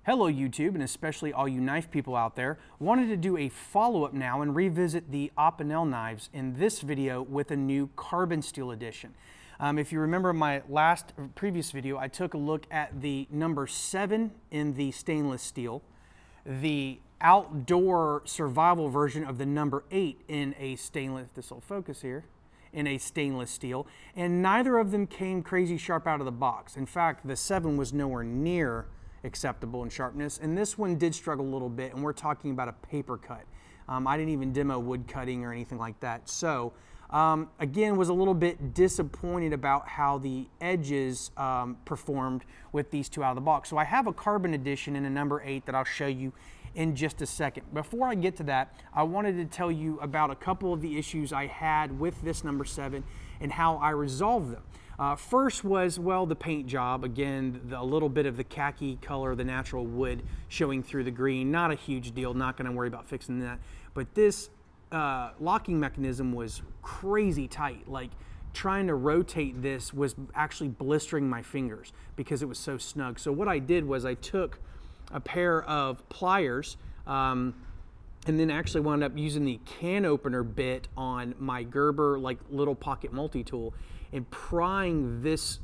Hello YouTube, and especially all you knife people out there. Wanted to do a follow-up now and revisit the Opinel knives in this video with a new carbon steel edition. If you remember my previous video, I took a look at the number 7 in the stainless steel, the outdoor survival version of the number 8 in a stainless, this will focus here, in a stainless steel, and neither of them came crazy sharp out of the box. In fact, the 7 was nowhere near acceptable in sharpness, and this one did struggle a little bit, and we're talking about a paper cut. I didn't even demo wood cutting or anything like that. So again, was a little bit disappointed about how the edges performed with these two out of the box. So I have a carbon edition in a number 8 that I'll show you in just a second. Before I get to that, I wanted to tell you about a couple of the issues I had with this number 7 and how I resolved them. First was, well, the paint job. Again, a little bit of the khaki color, the natural wood showing through the green. Not a huge deal, not going to worry about fixing that. But this locking mechanism was crazy tight. Like, trying to rotate this was actually blistering my fingers because it was so snug. So what I did was I took a pair of pliers and then actually wound up using the can opener bit on my Gerber like little pocket multi-tool and prying this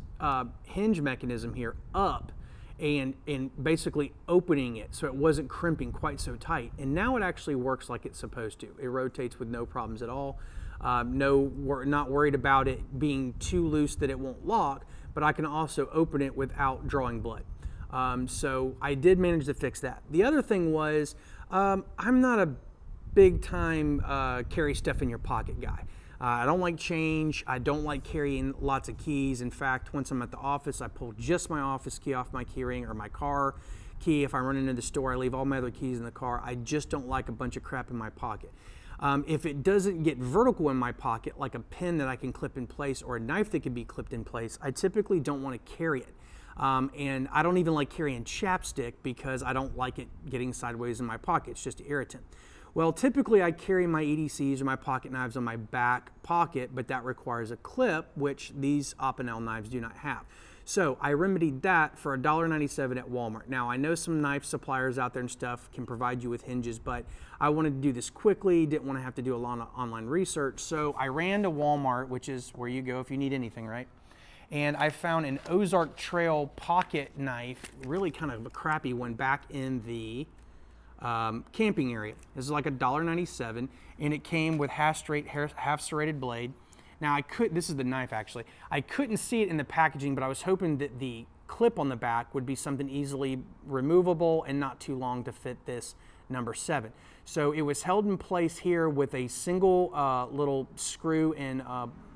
hinge mechanism here up and basically opening it so it wasn't crimping quite so tight. And now it actually works like it's supposed to. It rotates with no problems at all. Not worried about it being too loose that it won't lock, but I can also open it without drawing blood. So I did manage to fix that. The other thing was, I'm not a big time carry stuff in your pocket guy. I don't like change. I don't like carrying lots of keys. In fact, once I'm at the office, I pull just my office key off my key ring, or my car key. If I run into the store, I leave all my other keys in the car. I just don't like a bunch of crap in my pocket. If it doesn't get vertical in my pocket, like a pin that I can clip in place or a knife that can be clipped in place, I typically don't want to carry it. And I don't even like carrying chapstick because I don't like it getting sideways in my pocket. It's just an irritant. Well, typically I carry my EDCs or my pocket knives on my back pocket, but that requires a clip, which these Opinel knives do not have. So I remedied that for $1.97 at Walmart. Now, I know some knife suppliers out there and stuff can provide you with hinges, but I wanted to do this quickly, didn't want to have to do a lot of online research. So I ran to Walmart, which is where you go if you need anything, right? And I found an Ozark Trail pocket knife, really kind of a crappy one, back in the camping area. This is like $1.97, and it came with half serrated blade. Now this is the knife actually. I couldn't see it in the packaging, but I was hoping that the clip on the back would be something easily removable and not too long to fit this number 7. So it was held in place here with a single little screw and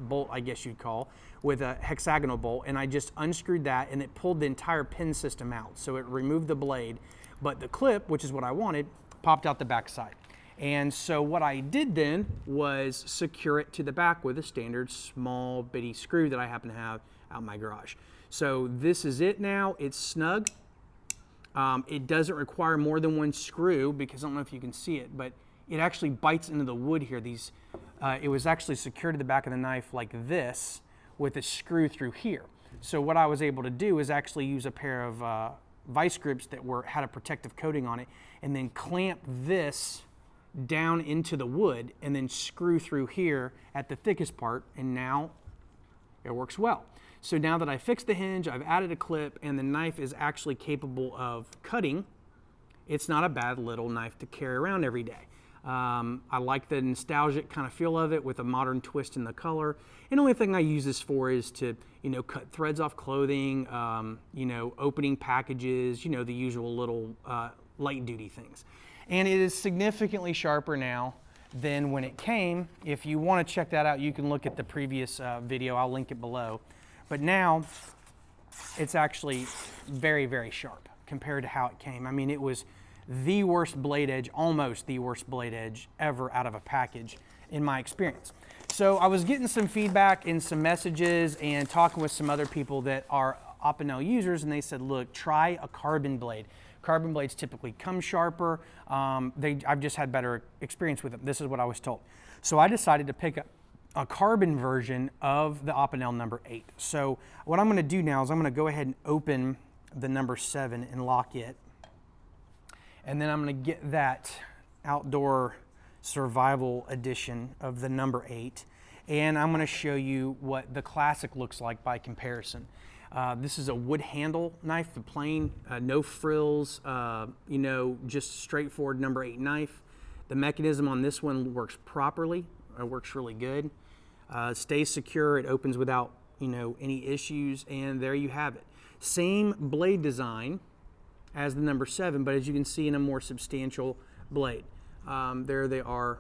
bolt, I guess you'd call, with a hexagonal bolt, and I just unscrewed that and it pulled the entire pin system out. So it removed the blade, but the clip, which is what I wanted, popped out the back side. And so what I did then was secure it to the back with a standard small bitty screw that I happen to have out in my garage. So this is it now. It's snug. It doesn't require more than one screw because I don't know if you can see it, but it actually bites into the wood here. It was actually secured to the back of the knife like this with a screw through here. So what I was able to do is actually use a pair of vice grips that had a protective coating on it, and then clamp this down into the wood and then screw through here at the thickest part, and now it works well. So now that I fixed the hinge, I've added a clip, and the knife is actually capable of cutting. It's not a bad little knife to carry around every day. I like the nostalgic kind of feel of it with a modern twist in the color. And the only thing I use this for is to, cut threads off clothing, opening packages, the usual little light duty things. And it is significantly sharper now than when it came. If you want to check that out, you can look at the previous video. I'll link it below. But now it's actually very, very sharp compared to how it came. I mean, it was the worst blade edge, almost the worst blade edge ever out of a package in my experience. So I was getting some feedback and some messages and talking with some other people that are Opinel users, and they said, look, try a carbon blade. Carbon blades typically come sharper. I've just had better experience with them. This is what I was told. So I decided to pick up a carbon version of the Opinel number 8. So what I'm going to do now is I'm going to go ahead and open the number 7 and lock it. And then I'm going to get that Outdoor Survival Edition of the No.8, and I'm going to show you what the Classic looks like by comparison. This is a wood handle knife, the plain, no frills, you know, just straightforward No.8 knife. The mechanism on this one works properly. It works really good. Stays secure. It opens without, you know, any issues, and there you have it. Same blade design as the No.7, but as you can see, in a more substantial blade. There they are,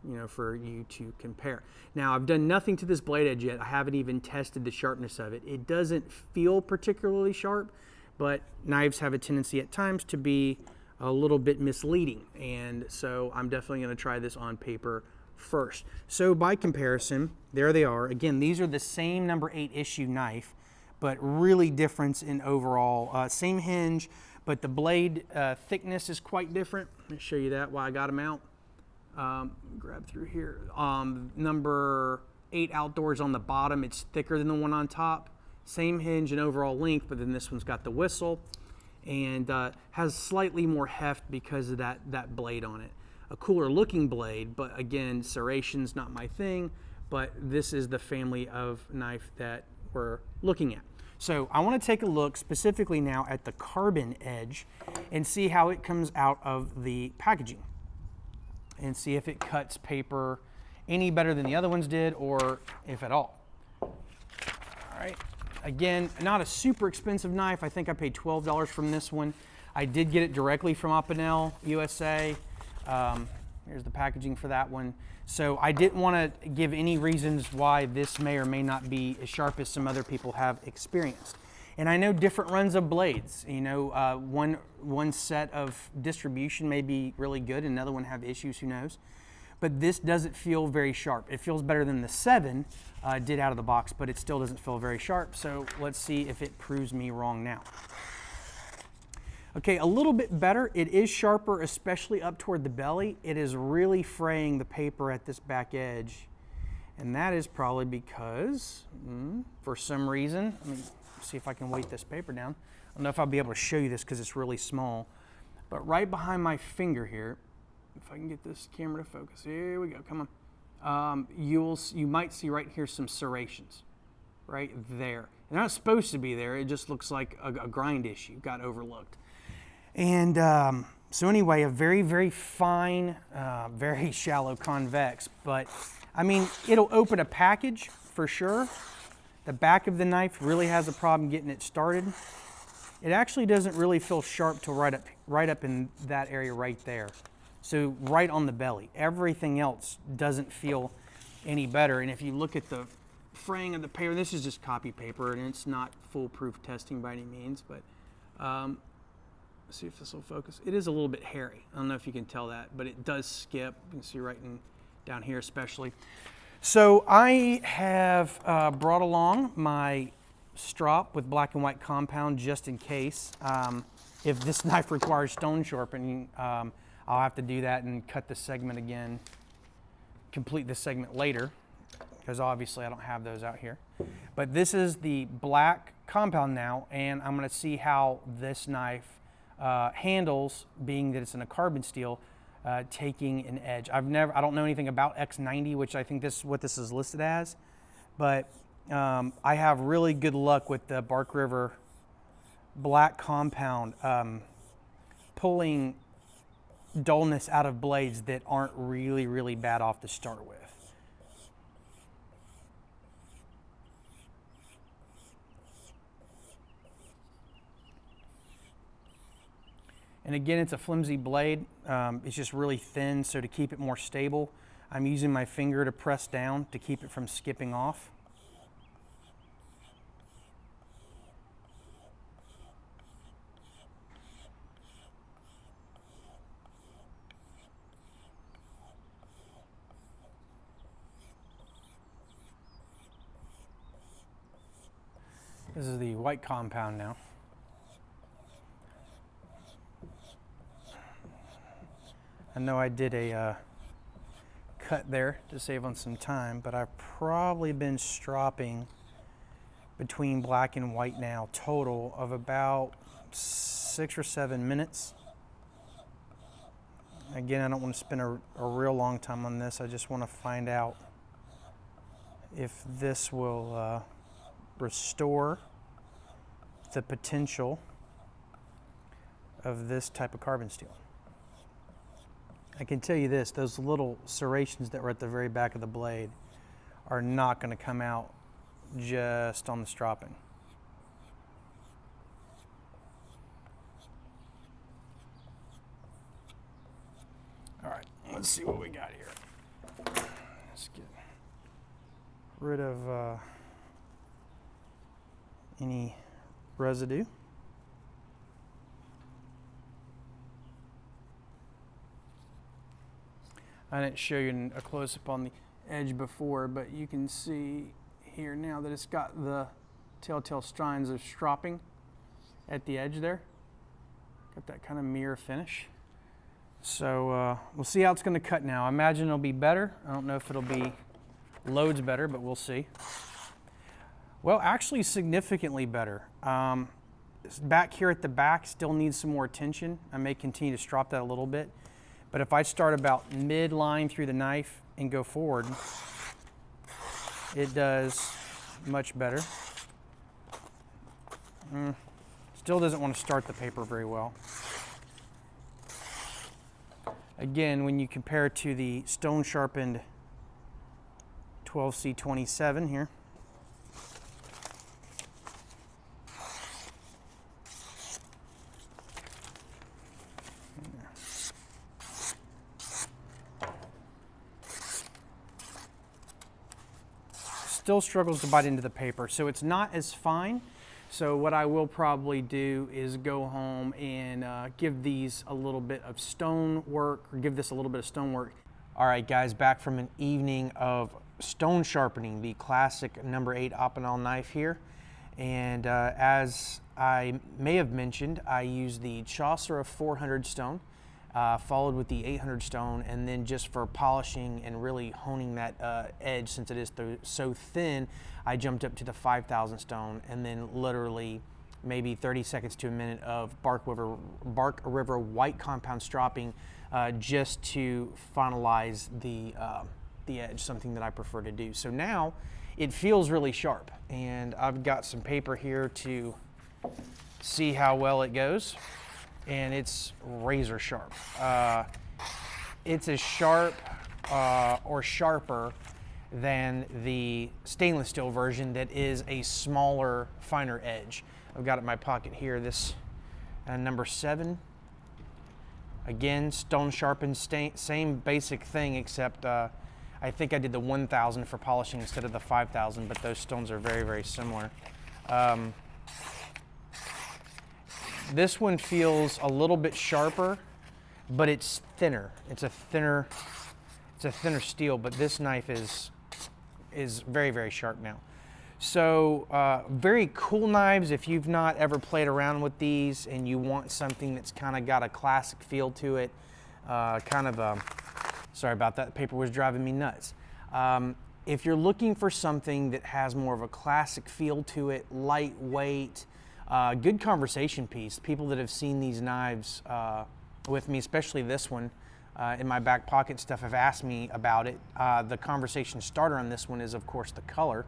you know, for you to compare. Now, I've done nothing to this blade edge yet. I haven't even tested the sharpness of it. It doesn't feel particularly sharp, but knives have a tendency at times to be a little bit misleading, and so I'm definitely going to try this on paper first. So by comparison, there they are. Again, these are the same No.8 issue knife, but really difference in overall. Same hinge, but the blade thickness is quite different. Let me show you that while I got them out. Grab through here. No.8 Outdoors on the bottom, it's thicker than the one on top. Same hinge and overall length, but then this one's got the whistle and has slightly more heft because of that blade on it. A cooler looking blade, but again, serration's not my thing, but this is the family of knife that we're looking at. So I want to take a look specifically now at the carbon edge and see how it comes out of the packaging and see if it cuts paper any better than the other ones did, or if at all. All right, again, not a super expensive knife. I think I paid $12 from this one. I did get it directly from Opinel USA. Here's the packaging for that one. So I didn't want to give any reasons why this may or may not be as sharp as some other people have experienced. And I know different runs of blades. You know, one set of distribution may be really good, another one have issues, who knows. But this doesn't feel very sharp. It feels better than the 7 did out of the box, but it still doesn't feel very sharp. So let's see if it proves me wrong now. Okay, a little bit better. It is sharper, especially up toward the belly. It is really fraying the paper at this back edge. And that is probably because, for some reason, let me see if I can weight this paper down. I don't know if I'll be able to show you this because it's really small. But right behind my finger here, if I can get this camera to focus, here we go, come on. You might see right here some serrations, right there. They're not supposed to be there. It just looks like a grind issue, got overlooked. And so anyway, a very, very fine, very shallow convex, but I mean, it'll open a package for sure. The back of the knife really has a problem getting it started. It actually doesn't really feel sharp till right up in that area right there. So right on the belly. Everything else doesn't feel any better. And if you look at the fraying of the paper, this is just copy paper and it's not foolproof testing by any means, but let's see if this will focus. It is a little bit hairy. I don't know if you can tell that, but it does skip. You can see right down here especially. So I have brought along my strop with black and white compound just in case. If this knife requires stone sharpening, I'll have to do that and cut this segment again, complete this segment later, because obviously I don't have those out here. But this is the black compound now, and I'm going to see how this knife handles, being that it's in a carbon steel, taking an edge. I don't know anything about X90, which I think this is what this is listed as, but I have really good luck with the Bark River black compound pulling dullness out of blades that aren't really, really bad off to start with. And again, it's a flimsy blade. It's just really thin, so to keep it more stable, I'm using my finger to press down to keep it from skipping off. This is the white compound now. I know I did a cut there to save on some time, but I've probably been stropping between black and white now total of about 6 or 7 minutes. Again, I don't want to spend a real long time on this. I just want to find out if this will restore the potential of this type of carbon steel. I can tell you this, those little serrations that were at the very back of the blade are not going to come out just on the stropping. All right, let's see what we got here. Let's get rid of any residue. I didn't show you a close-up on the edge before, but you can see here now that it's got the telltale signs of stropping at the edge there. Got that kind of mirror finish. So we'll see how it's going to cut now. I imagine it'll be better. I don't know if it'll be loads better, but we'll see. Well, actually significantly better. Back here at the back still needs some more attention. I may continue to strop that a little bit. But if I start about mid-line through the knife and go forward, it does much better. Still doesn't want to start the paper very well. Again, when you compare it to the stone sharpened 12C27 here, still struggles to bite into the paper, so it's not as fine. So what I will probably do is go home and give these a little bit of stone work, or give this a little bit of stone work. All right, guys, back from an evening of stone sharpening the classic No. 8 Opinel knife here. And as I may have mentioned, I used the Chaucer of 400 stone, followed with the 800 stone, and then just for polishing and really honing that edge, since it is so thin, I jumped up to the 5,000 stone, and then literally maybe 30 seconds to a minute of Bark River white compound stropping just to finalize the edge, something that I prefer to do. So now it feels really sharp, and I've got some paper here to see how well it goes. And it's razor sharp. It's as sharp or sharper than the stainless steel version that is a smaller, finer edge. I've got it in my pocket here, this No. 7. Again, stone sharpened, same basic thing, except I think I did the 1,000 for polishing instead of the 5,000, but those stones are very, very similar. This one feels a little bit sharper, but it's thinner. It's a thinner steel, but this knife is very, very sharp now. So very cool knives. If you've not ever played around with these and you want something that's kind of got a classic feel to it, sorry about that, the paper was driving me nuts. If you're looking for something that has more of a classic feel to it, lightweight, good conversation piece. People that have seen these knives with me, especially this one in my back pocket stuff, have asked me about it. The conversation starter on this one is, of course, the color.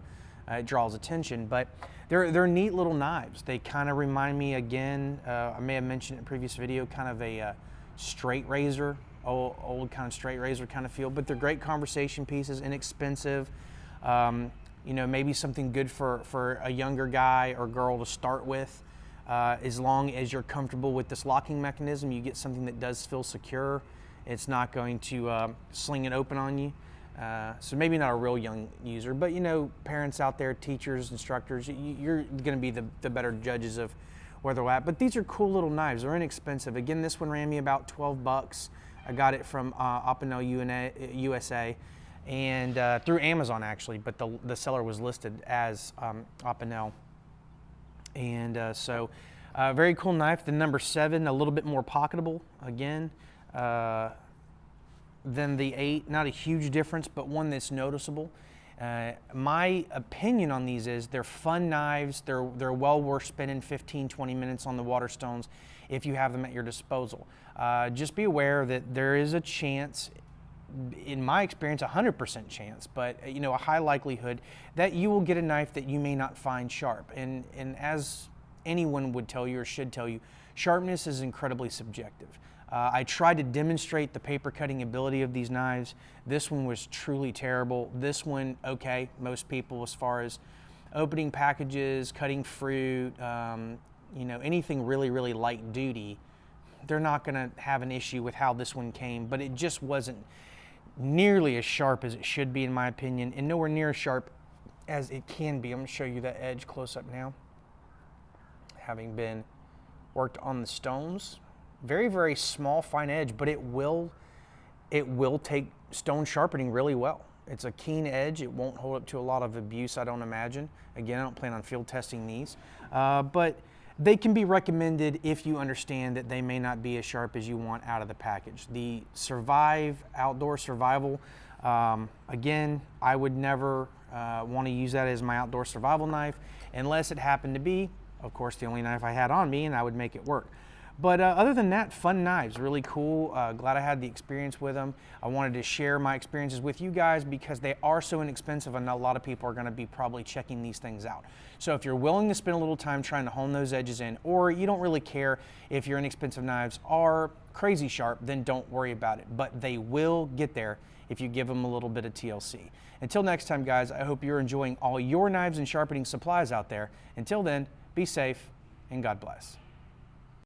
It draws attention, but they're neat little knives. They kind of remind me, again, I may have mentioned it in a previous video, kind of a straight razor, old kind of straight razor kind of feel, but they're great conversation pieces, inexpensive. You know, maybe something good for a younger guy or girl to start with. As long as you're comfortable with this locking mechanism, you get something that does feel secure. It's not going to sling it open on you. So maybe not a real young user, but you know, parents out there, teachers, instructors, you're going to be the better judges of where they're at. But these are cool little knives. They're inexpensive. Again, this one ran me about 12 bucks. I got it from Opinel USA. And through Amazon actually, but the seller was listed as Opinel. And so very cool knife. The No. 7, a little bit more pocketable again than the 8. Not a huge difference, but one that's noticeable. My opinion on these is they're fun knives. They're well worth spending 15-20 minutes on the Waterstones if you have them at your disposal. Just be aware that there is a chance, in my experience, 100% chance, but you know, a high likelihood that you will get a knife that you may not find sharp. And as anyone would tell you or should tell you, sharpness is incredibly subjective. I tried to demonstrate the paper cutting ability of these knives. This one was truly terrible. This one, okay, most people, as far as opening packages, cutting fruit, you know, anything really, really light duty, they're not gonna have an issue with how this one came, but it just wasn't nearly as sharp as it should be, in my opinion, and nowhere near as sharp as it can be. I'm gonna show you that edge close up now. Having been worked on the stones, very, very small, fine edge, but it will take stone sharpening really well. It's a keen edge. It won't hold up to a lot of abuse, I don't imagine. Again, I don't plan on field testing these, but they can be recommended if you understand that they may not be as sharp as you want out of the package. The Outdoor Survival, again, I would never want to use that as my outdoor survival knife unless it happened to be, of course, the only knife I had on me, and I would make it work. But other than that, fun knives, really cool. Glad I had the experience with them. I wanted to share my experiences with you guys because they are so inexpensive, and a lot of people are gonna be probably checking these things out. So if you're willing to spend a little time trying to hone those edges in, or you don't really care if your inexpensive knives are crazy sharp, then don't worry about it. But they will get there if you give them a little bit of TLC. Until next time, guys, I hope you're enjoying all your knives and sharpening supplies out there. Until then, be safe and God bless.